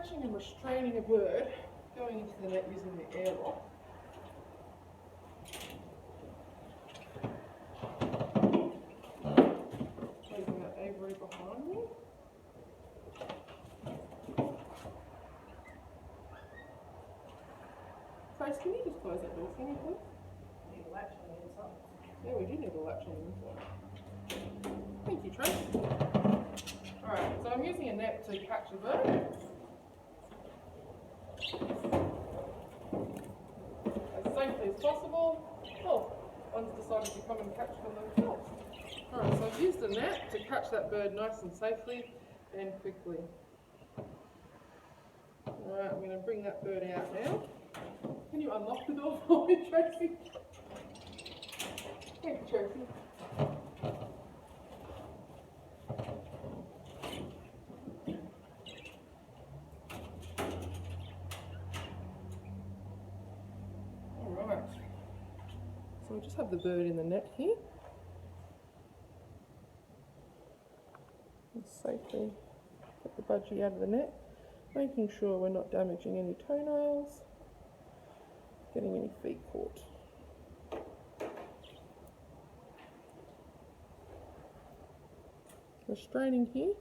catching and restraining a bird going into the net using the airlock. Closing that aviary behind me. Grace, can you just close that door for me, please? Need a latch on the inside. Yeah, we do need a latch on the inside. Thank you, Trace. Alright, so I'm using a net to catch a bird. As safely as possible. Oh, one's decided to come and catch them themselves. Alright, so I've used the net to catch that bird nice and safely and quickly. Alright, I'm going to bring that bird out now. Can you unlock the door for me, Tracy? Thank you, Tracy. Alright. So I just have the bird in the net here. Let's safely get the budgie out of the net, making sure we're not damaging any toenails, getting any feet caught. Restraining here.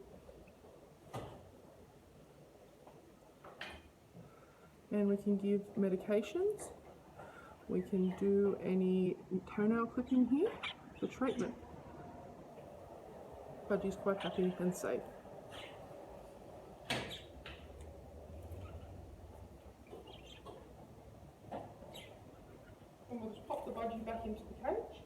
And we can give medications. We can do any toenail clipping here for treatment. Budgie's quite happy and safe. And we'll just pop the budgie back into the cage.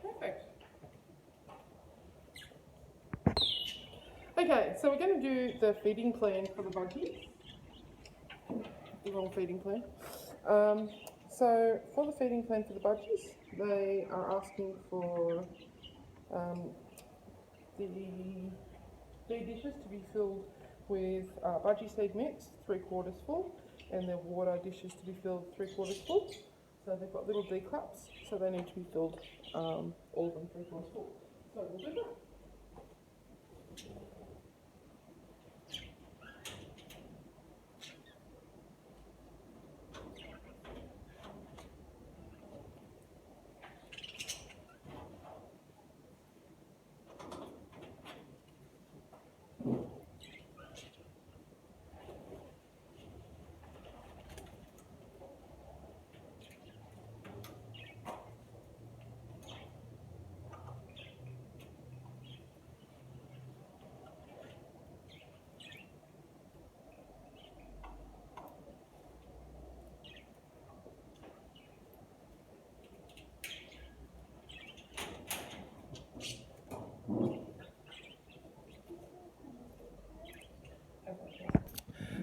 Perfect. Okay, so we're going to do the feeding plan for the budgie. The wrong feeding plan. So for the feeding plan for the budgies, they are asking for the feed dishes to be filled with budgie seed mix, 3/4 full, and their water dishes to be filled 3/4 full. So they've got little D cups, so they need to be filled, all of them 3/4 full. So we'll do that.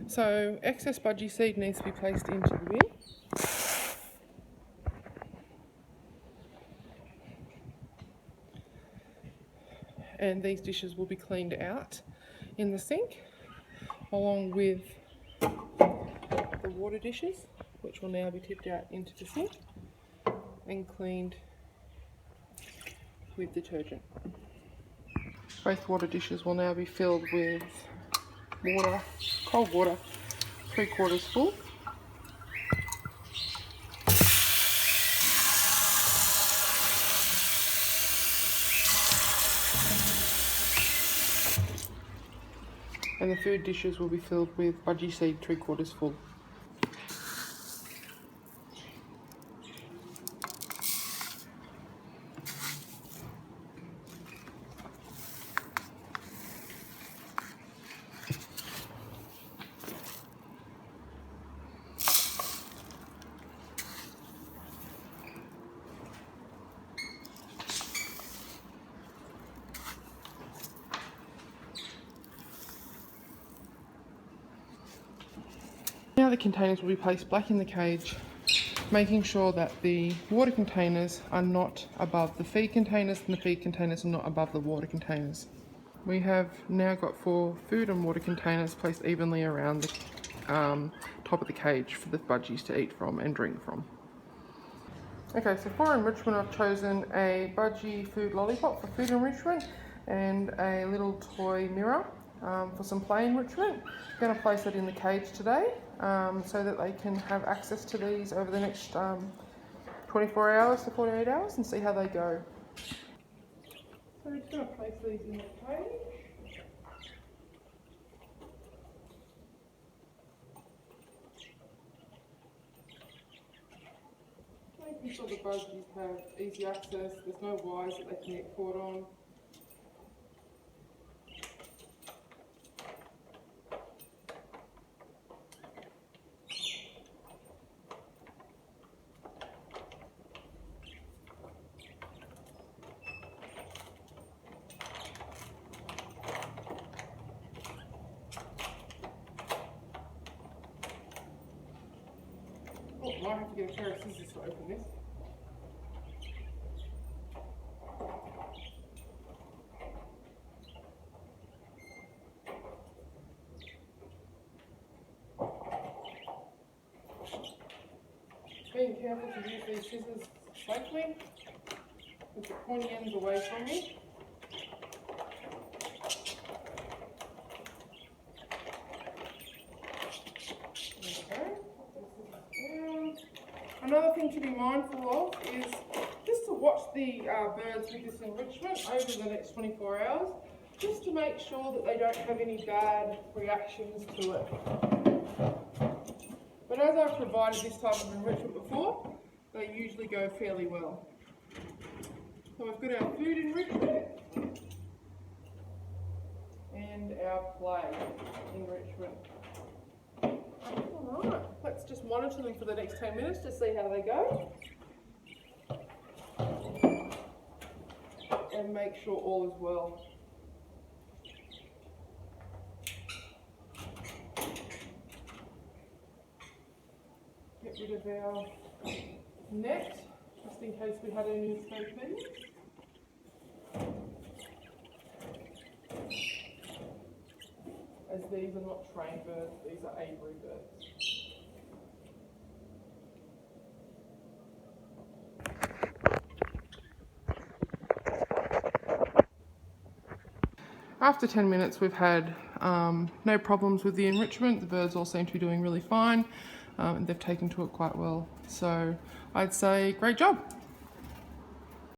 So excess budgie seed needs to be placed into the bin. And these dishes will be cleaned out in the sink, along with the water dishes, which will now be tipped out into the sink and cleaned with detergent. Both water dishes will now be filled with water, cold water, 3/4 full. And the food dishes will be filled with budgie seed 3/4 full. Now the containers will be placed back in the cage, making sure that the water containers are not above the feed containers and the feed containers are not above the water containers. We have now got 4 food and water containers placed evenly around the top of the cage for the budgies to eat from and drink from. Okay, so for enrichment I've chosen a Budgie food lollipop for food enrichment and a little toy mirror for some play enrichment. I'm going to place it in the cage today so that they can have access to these over the next 24 hours to 48 hours and see how they go. So we're just going to place these in the cage. Making sure the Budgies have easy access, there's no wires that they can get caught on. Oh, I might have to get a pair of scissors to open this. Being careful to use these scissors safely, with the pointy ends away from me. Another thing to be mindful of is just to watch the birds with this enrichment over the next 24 hours, just to make sure that they don't have any bad reactions to it. But as I've provided this type of enrichment before, they usually go fairly well. So we've got our food enrichment and our play enrichment. Alright, let's just monitor them for the next 10 minutes to see how they go. And make sure all is well. Get rid of our net, just in case we had any escape meetings. As these are not trained birds, these are aviary birds. After 10 minutes we've had no problems with the enrichment. The birds all seem to be doing really fine and they've taken to it quite well. So I'd say great job.